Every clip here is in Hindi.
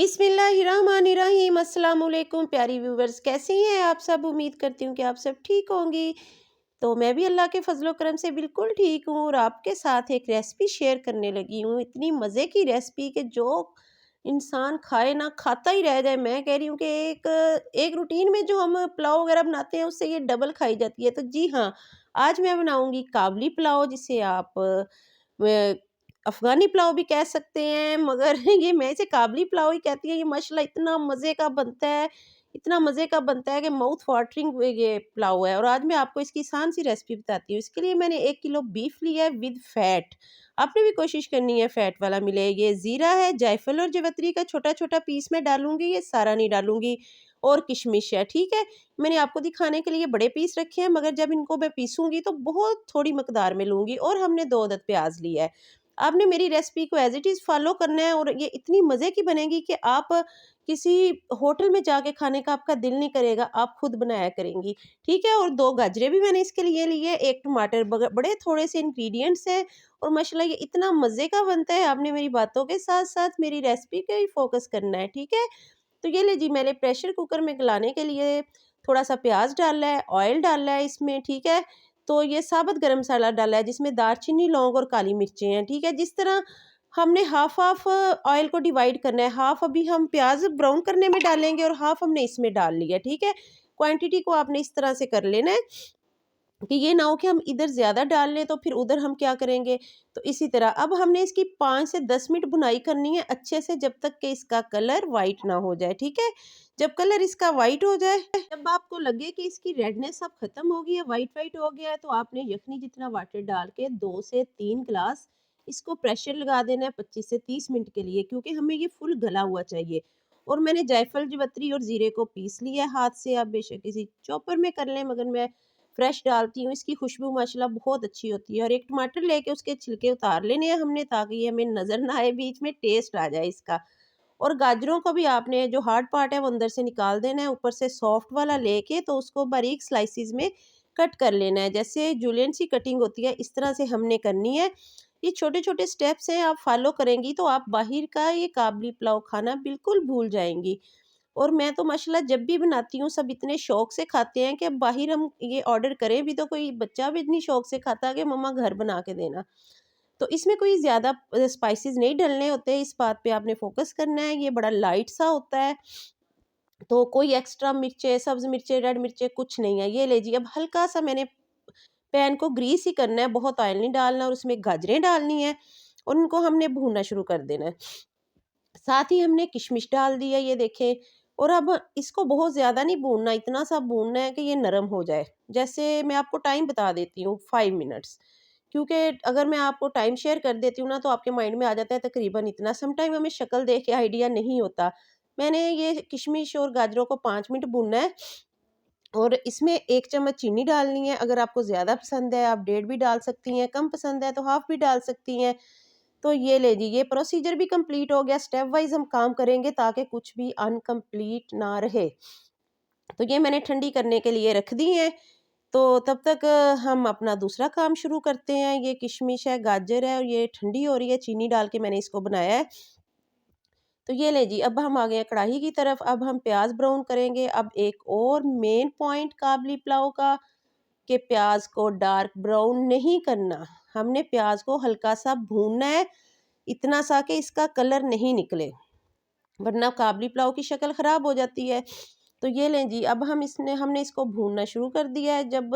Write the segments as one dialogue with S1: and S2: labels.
S1: बिस्मिल्लाहिर्रहमानिर्रहीम। अस्सलाम वालेकुम प्यारी व्यूवर्स, कैसी हैं आप सब। उम्मीद करती हूँ कि आप सब ठीक होंगी। तो मैं भी अल्लाह के फजलो करम से बिल्कुल ठीक हूँ और आपके साथ एक रेसिपी शेयर करने लगी हूँ। इतनी मज़े की रेसिपी कि जो इंसान खाए ना खाता ही रह जाए। मैं कह रही हूँ कि एक एक रूटीन में जो हम पुलाव वगैरह बनाते हैं उससे ये डबल खाई जाती है। तो जी हाँ, आज मैं बनाऊँगी काबली पुलाव, जिसे आप अफ़गानी पुलाव भी कह सकते हैं, मगर ये मैं इसे काबली पुलाव ही कहती हूँ। ये माशाल्लाह इतना मज़े का बनता है, इतना मज़े का बनता है कि माउथ वाटरिंग ये पुलाव है। और आज मैं आपको इसकी आसान सी रेसिपी बताती हूँ। इसके लिए मैंने 1 किलो बीफ लिया है विद फैट। आपने भी कोशिश करनी है फैट वाला मिले। ये ज़ीरा है, जायफल और जावित्री का छोटा-छोटा पीस मैं डालूँगी, ये सारा नहीं डालूँगी। और किशमिश है, ठीक है? मैंने आपको दिखाने के लिए बड़े पीस रखे हैं, मगर जब इनको मैं पीसूँगी तो बहुत थोड़ी मकदार में लूँगी। और हमने 2 अदद प्याज़ लिया है। आपने मेरी रेसिपी को एज़ इट इज़ फ़ॉलो करना है और ये इतनी मज़े की बनेगी कि आप किसी होटल में जाके खाने का आपका दिल नहीं करेगा, आप खुद बनाया करेंगी, ठीक है? और 2 गाजरें भी मैंने इसके लिए लिए, 1 टमाटर, बड़े थोड़े से इंग्रीडिएंट्स हैं और माशाल्लाह ये इतना मज़े का बनता है। आपने मेरी बातों के साथ-साथ मेरी रेसिपी पे ही फ़ोकस करना है, ठीक है? तो ये लीजिए, मैंने प्रेशर कुकर में गलाने के लिए थोड़ा-सा प्याज़ डाला है, ऑयल डाला है इसमें, ठीक है? तो ये साबुत गरम मसाला डाला है जिसमें दालचीनी, लौंग और काली मिर्चें हैं, ठीक है? जिस तरह हमने हाफ़-हाफ़ ऑयल को डिवाइड करना है, हाफ़ अभी हम प्याज़ ब्राउन करने में डालेंगे और हाफ़ हमने इसमें डाल लिया, ठीक है? क्वांटिटी को आपने इस तरह से कर लेना है कि ये ना हो कि हम इधर ज़्यादा डाल लें तो फिर उधर हम क्या करेंगे। तो इसी तरह अब हमने इसकी 5 से 10 मिनट भुनाई करनी है अच्छे से, जब तक कि इसका कलर वाइट ना हो जाए, ठीक है? जब कलर इसका वाइट हो जाए, जब आपको लगे कि इसकी रेडनेस अब खत्म हो गई है, वाइट वाइट हो गया है, तो आपने यखनी जितना वाटर डाल के 2 से 3 गिलास इसको प्रेशर लगा देना है 25 से 30 मिनट के लिए, क्योंकि हमें ये फुल गला हुआ चाहिए। और मैंने जायफल, जावित्री और ज़ीरे को पीस लिया है हाथ से। आप बेशक किसी चॉपर में कर लें, मगर मैं फ्रेश डालती हूँ। इसकी खुशबू माशाल्लाह बहुत अच्छी होती है। और 1 टमाटर लेके उसके छिलके उतार लेने हैं हमने, ताकि ये हमें नज़र ना आए, बीच में टेस्ट आ जाए इसका। और गाजरों को भी आपने जो हार्ड पार्ट है वो अंदर से निकाल देना है, ऊपर से सॉफ्ट वाला लेके तो उसको बारीक स्लाइसिस में कट कर लेना है। जैसे जूलियन सी कटिंग होती है, इस तरह से हमने करनी है। ये छोटे-छोटे स्टेप्स हैं, आप फॉलो करेंगी तो आप बाहर का ये काबली पुलाव खाना बिल्कुल भूल जाएँगी। और मैं तो माशाल्लाह जब भी बनाती हूँ सब इतने शौक से खाते हैं कि अब बाहर हम ये ऑर्डर करें भी तो कोई बच्चा भी इतनी शौक से खाता है कि मम्मा घर बना के देना। तो इसमें कोई ज़्यादा स्पाइसेस नहीं डलने होते, इस बात पे आपने फ़ोकस करना है। ये बड़ा लाइट सा होता है, तो कोई एक्स्ट्रा मिर्चें, सब्ज़ मिर्चें, रेड मिर्चें कुछ नहीं है। ये लीजिए, अब हल्का-सा मैंने पैन को ग्रीस ही करना है, बहुत ऑयल नहीं डालना, और उसमें गाजरें डालनी है और उनको हमने भूनना शुरू कर देना है। साथ ही हमने किशमिश डाल दी है, ये देखें। और अब इसको बहुत ज़्यादा नहीं भूनना, इतना सा भूनना है कि ये नरम हो जाए। जैसे मैं आपको टाइम बता देती हूँ, 5 मिनट्स। क्योंकि अगर मैं आपको टाइम शेयर कर देती हूँ ना, तो आपके माइंड में आ जाता है तकरीबन इतना। सम टाइम हमें शक्ल देख के आइडिया नहीं होता। मैंने ये किशमिश और गाजरों को 5 मिनट भूनना है और इसमें 1 चम्मच चीनी डालनी है। अगर आपको ज़्यादा पसंद है, आप डेढ़ भी डाल सकती हैं, कम पसंद है तो हाफ़ भी डाल सकती हैं। तो ये ले जी, ये प्रोसीजर भी कंप्लीट हो गया। स्टेप वाइज़ हम काम करेंगे ताकि कुछ भी अनकंप्लीट ना रहे। तो ये मैंने ठंडी करने के लिए रख दी हैं। तो तब तक हम अपना दूसरा काम शुरू करते हैं। ये किशमिश है, गाजर है और ये ठंडी हो रही है, चीनी डाल के मैंने इसको बनाया है। तो ये लें जी, अब हम आ गए हैं कढ़ाई की तरफ। अब हम प्याज़ ब्राउन करेंगे। अब एक और मेन पॉइंट काबली पुलाव का, कि प्याज़ को डार्क ब्राउन नहीं करना। हमने प्याज़ को हल्का-सा भूनना है, इतना सा कि इसका कलर नहीं निकले, वरना काबली पुलाव की शक्ल ख़राब हो जाती है। तो ये लें जी, अब हमने इसको भूनना शुरू कर दिया है। जब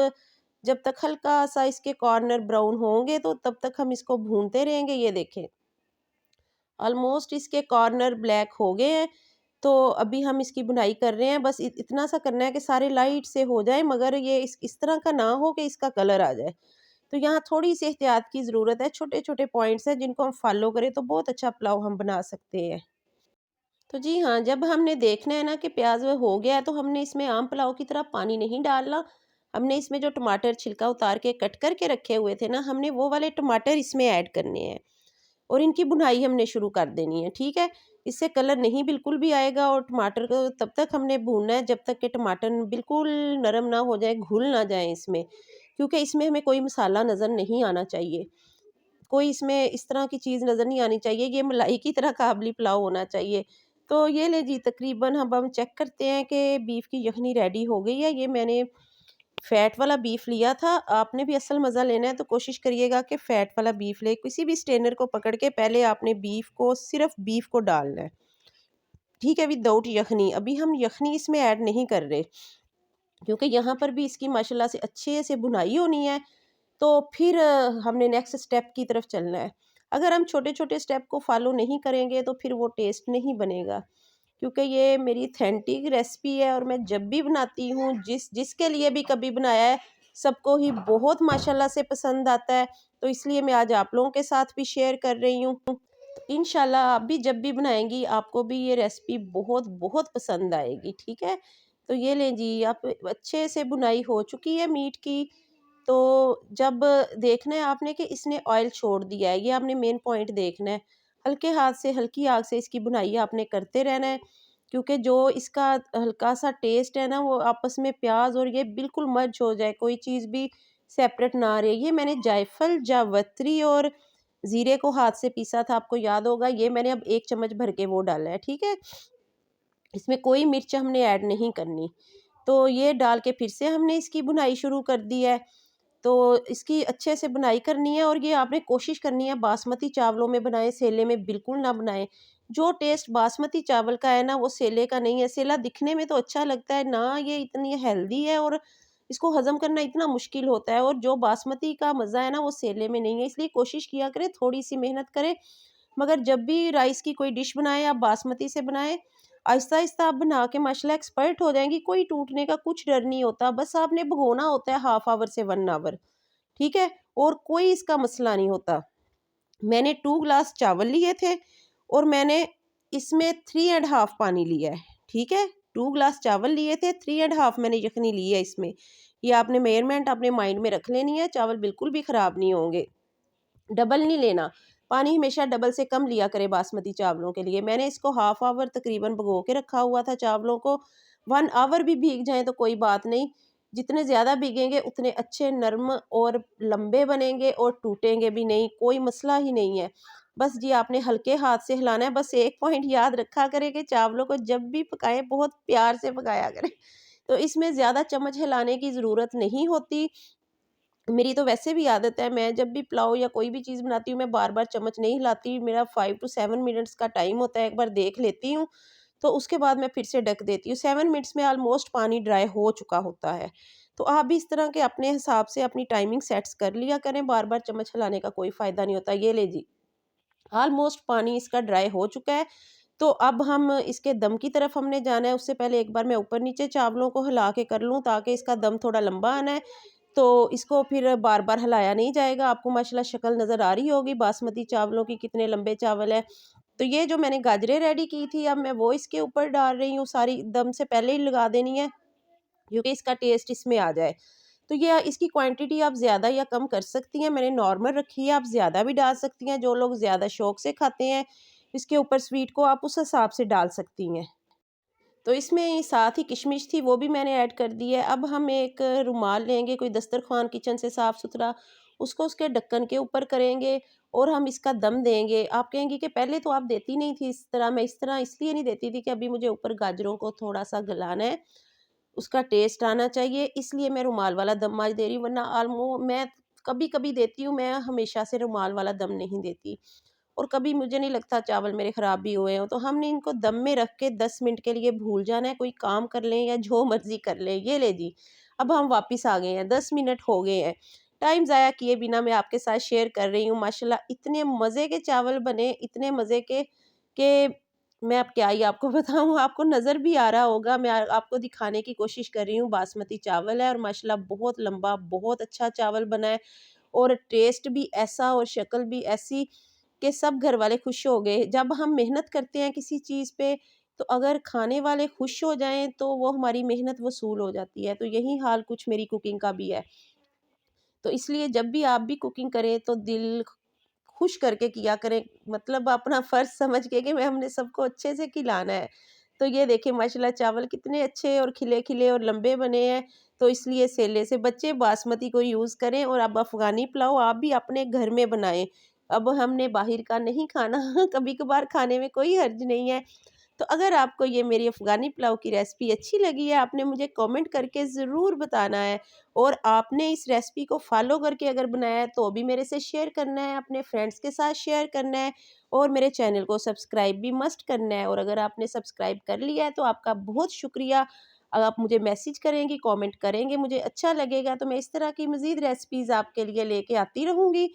S1: जब तक हल्का-सा इसके कॉर्नर ब्राउन होंगे तो तब तक हम इसको भूनते रहेंगे। ये देखें, ऑलमोस्ट इसके कॉर्नर ब्लैक हो गए हैं। तो अभी हम इसकी बुनाई कर रहे हैं। बस इतना सा करना है कि सारे लाइट से हो जाए, मगर ये इस तरह का ना हो कि इसका कलर आ जाए। तो यहाँ थोड़ी-सी एहतियात की ज़रूरत है। छोटे-छोटे पॉइंट्स हैं जिनको हम फ़ॉलो करें तो बहुत अच्छा पुलाव हम बना सकते हैं। तो जी हाँ, जब हमने देखना है ना कि प्याज़ वो हो गया है, तो हमने इसमें आम पुलाव की तरह पानी नहीं डालना। हमने इसमें जो टमाटर छिलका उतार के कट करके रखे हुए थे ना, हमने वो वाले टमाटर इसमें ऐड करने हैं और इनकी भुनाई हमने शुरू कर देनी है, ठीक है? इससे कलर नहीं बिल्कुल भी आएगा और टमाटर को तब तक हमने भूनना है जब तक कि टमाटर बिल्कुल नरम ना हो जाए, घुल ना जाए इसमें। क्योंकि इसमें हमें कोई मसाला नज़र नहीं आना चाहिए। कोई इसमें इस तरह की चीज़ नज़र नहीं आनी चाहिए। ये मलाई की तरह काबली पुलाव होना चाहिए। तो ये लें जी, तकरीबन अब हम चेक करते हैं कि बीफ की यखनी रेडी हो गई है। ये मैंने फ़ैट वाला बीफ लिया था। आपने भी असल मज़ा लेना है तो कोशिश करिएगा कि फ़ैट वाला बीफ लें। किसी भी स्ट्रेनर को पकड़ के पहले आपने बीफ को, सिर्फ़ बीफ को डालना है, ठीक है? विदाउट यखनी। अभी हम यखनी इसमें ऐड नहीं कर रहे, क्योंकि यहाँ पर भी इसकी माशाल्लाह से अच्छे से भुनाई होनी है। तो फिर हमने नेक्स्ट स्टेप की तरफ चलना है। अगर हम छोटे-छोटे स्टेप को फ़ॉलो नहीं करेंगे तो फिर वो टेस्ट नहीं बनेगा। क्योंकि ये मेरी ऑथेंटिक रेसिपी है और मैं जब भी बनाती हूँ, जिसके लिए भी कभी बनाया है, सबको ही बहुत माशाल्लाह से पसंद आता है। तो इसलिए मैं आज आप लोगों के साथ भी शेयर कर रही हूँ। तो इंशाल्लाह आप भी जब भी बनाएँगी, आपको भी ये रेसिपी बहुत बहुत पसंद आएगी, ठीक है? तो ये लें जी, आप अच्छे से बुनाई हो चुकी है मीट की। तो जब देखना है आपने कि इसने ऑयल छोड़ दिया है, ये आपने मेन पॉइंट देखना है। हल्के हाथ से, हल्की आग से इसकी भुनाई आपने करते रहना है, क्योंकि जो इसका हल्का सा टेस्ट है ना, वो आपस में प्याज और ये बिल्कुल मर्ज हो जाए, कोई चीज़ भी सेपरेट ना रहे। ये मैंने जायफल, जावित्री और ज़ीरे को हाथ से पीसा था, आपको याद होगा। ये मैंने अब 1 चम्मच भर के वो डाला है, ठीक है? इसमें कोई मिर्च हमने ऐड नहीं करनी। तो ये डाल के फिर से हमने इसकी भुनाई शुरू कर दी है। तो इसकी अच्छे से बुनाई करनी है और ये आपने कोशिश करनी है बासमती चावलों में बनाएं, सेले में बिल्कुल ना बनाएं। जो टेस्ट बासमती चावल का है ना, वो सेले का नहीं है। सेला दिखने में तो अच्छा लगता है ना, ये इतनी हेल्दी है और इसको हजम करना इतना मुश्किल होता है, और जो बासमती का मज़ा है ना, वो सेले में नहीं है। इसलिए कोशिश किया करें, थोड़ी सी मेहनत करें। मगर जब भी राइस की कोई डिश बनाएं, आप बासमती से बनाएं, आहिस्ता आहिस्ता आप बना के माशाल्लाह एक्सपर्ट हो जाएंगी। कोई टूटने का कुछ डर नहीं होता, बस आपने भगोना होता है हाफ आवर से 1 आवर, ठीक है? और कोई इसका मसला नहीं होता। मैंने 2 ग्लास चावल लिए थे और मैंने इसमें 3 एंड हाफ पानी लिया है, ठीक है? 2 ग्लास चावल लिए थे, 3 एंड हाफ मैंने यखनी ली है इसमें। ये आपने मेजरमेंट अपने माइंड में रख लेनी है, चावल बिल्कुल भी ख़राब नहीं होंगे। डबल नहीं लेना, पानी हमेशा डबल से कम लिया करें बासमती चावलों के लिए। मैंने इसको हाफ आवर तकरीबन भिगो के रखा हुआ था चावलों को। 1 आवर भी भीग जाएँ तो कोई बात नहीं, जितने ज़्यादा भीगेंगे उतने अच्छे नरम और लंबे बनेंगे और टूटेंगे भी नहीं, कोई मसला ही नहीं है। बस जी, आपने हल्के हाथ से हिलाना है। बस एक पॉइंट याद रखा करें कि चावलों को जब भी पकाएँ, बहुत प्यार से पकाया करें। तो इसमें ज़्यादा चम्मच हिलाने की ज़रूरत नहीं होती। मेरी तो वैसे भी आदत है, मैं जब भी पुलाव या कोई भी चीज़ बनाती हूँ, मैं बार-बार चम्मच नहीं हिलाती। मेरा 5 टू 7 मिनट्स का टाइम होता है, एक बार देख लेती हूँ, तो उसके बाद मैं फिर से ढक देती हूँ। 7 मिनट्स में ऑलमोस्ट पानी ड्राई हो चुका होता है। तो आप भी इस तरह के अपने हिसाब से अपनी टाइमिंग सेट्स कर लिया करें, बार-बार चम्मच हिलाने का कोई फ़ायदा नहीं होता। ये ले जी, ऑलमोस्ट पानी इसका ड्राई हो चुका है। तो अब हम इसके दम की तरफ हमने जाना है। उससे पहले एक बार मैं ऊपर-नीचे चावलों को हिला के कर लूँ, ताकि इसका दम थोड़ा लंबा आना है। तो इसको फिर बार-बार हिलाया नहीं जाएगा। आपको माशाल्लाह शक्ल नज़र आ रही होगी बासमती चावलों की, कितने लंबे चावल हैं। तो ये जो मैंने गाजरें रेडी की थी, अब मैं वो इसके ऊपर डाल रही हूँ, सारी दम से पहले ही लगा देनी है, क्योंकि इसका टेस्ट इसमें आ जाए। तो ये इसकी क्वांटिटी आप ज़्यादा या कम कर सकती हैं, मैंने नॉर्मल रखी है, आप ज़्यादा भी डाल सकती हैं। जो लोग ज़्यादा शौक से खाते हैं, इसके ऊपर स्वीट को आप उस हिसाब से डाल सकती हैं। तो इसमें साथ ही किशमिश थी, वो भी मैंने ऐड कर दी है। अब हम एक रुमाल लेंगे, कोई दस्तरख़्वान किचन से साफ़-सुथरा, उसको उसके ढक्कन के ऊपर करेंगे और हम इसका दम देंगे। आप कहेंगी कि पहले तो आप देती नहीं थी इस तरह। मैं इस तरह इसलिए नहीं देती थी कि अभी मुझे ऊपर गाजरों को थोड़ा-सा गलाना है, उसका टेस्ट आना चाहिए, इसलिए मैं रुमाल वाला दम आज दे रही हूँ, वरना मैं कभी-कभी देती हूँ, मैं हमेशा से रुमाल वाला दम नहीं देती। और कभी मुझे नहीं लगता चावल मेरे ख़राब भी हुए हों। तो हमने इनको दम में रख के 10 मिनट के लिए भूल जाना है, कोई काम कर लें या जो मर्ज़ी कर लें। ये ले जी, अब हम वापस आ गए हैं, 10 मिनट हो गए हैं। टाइम ज़ाया किए बिना मैं आपके साथ शेयर कर रही हूँ। माशाल्लाह इतने मज़े के चावल बने, इतने मज़े के, कि मैं अब क्या ही आपको बताऊँ, आपको नज़र भी आ रहा होगा। मैं आपको दिखाने की कोशिश कर रही हूँ। बासमती चावल है और माशाल्लाह बहुत लंबा, बहुत अच्छा चावल बना है, और टेस्ट भी ऐसा और शक्ल भी ऐसी कि सब घर वाले खुश हो गए। जब हम मेहनत करते हैं किसी चीज़ पे, तो अगर खाने वाले खुश हो जाएँ, तो वो हमारी मेहनत वसूल हो जाती है। तो यही हाल कुछ मेरी कुकिंग का भी है। तो इसलिए जब भी आप भी कुकिंग करें, तो दिल खुश करके किया करें, मतलब अपना फ़र्ज़ समझ के कि मैं हमने सबको अच्छे से खिलाना है। तो ये देखिए माशाल्लाह चावल कितने अच्छे और खिले-खिले और लंबे बने हैं। तो इसलिए सेले से बचे, बासमती को यूज़ करें, और अब अफ़गानी पुलाव आप भी अपने घर में बनाएँ। अब हमने बाहर का नहीं खाना, कभी-कभार खाने में कोई हर्ज नहीं है। तो अगर आपको ये मेरी अफ़गानी पुलाव की रेसिपी अच्छी लगी है, आपने मुझे कमेंट करके ज़रूर बताना है और आपने इस रेसिपी को फ़ॉलो करके अगर बनाया है, तो भी मेरे से शेयर करना है, अपने फ्रेंड्स के साथ शेयर करना है और मेरे चैनल को सब्सक्राइब भी मस्ट करना है। और अगर आपने सब्सक्राइब कर लिया है, तो आपका बहुत शुक्रिया। आप मुझे मैसेज करेंगी, कमेंट करेंगे, मुझे अच्छा लगेगा, तो मैं इस तरह की मज़ीद रेसिपीज़ आपके लिए लेके आती रहूँगी।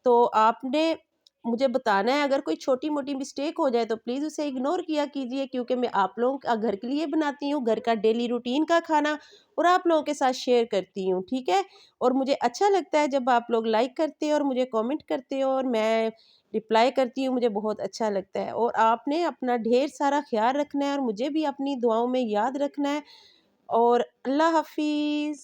S1: तो आपने मुझे बताना है, अगर कोई छोटी-मोटी मिस्टेक हो जाए तो प्लीज़ उसे इग्नोर किया कीजिए, क्योंकि मैं आप लोगों का घर के लिए बनाती हूँ, घर का डेली रूटीन का खाना, और आप लोगों के साथ शेयर करती हूँ, ठीक है? और मुझे अच्छा लगता है जब आप लोग लाइक करते हो और मुझे कमेंट करते हो और मैं रिप्लाई करती हूँ, मुझे बहुत अच्छा लगता है। और आपने अपना ढेर सारा ख़्याल रखना है और मुझे भी अपनी दुआओं में याद रखना है। और अल्लाह हाफ़िज़।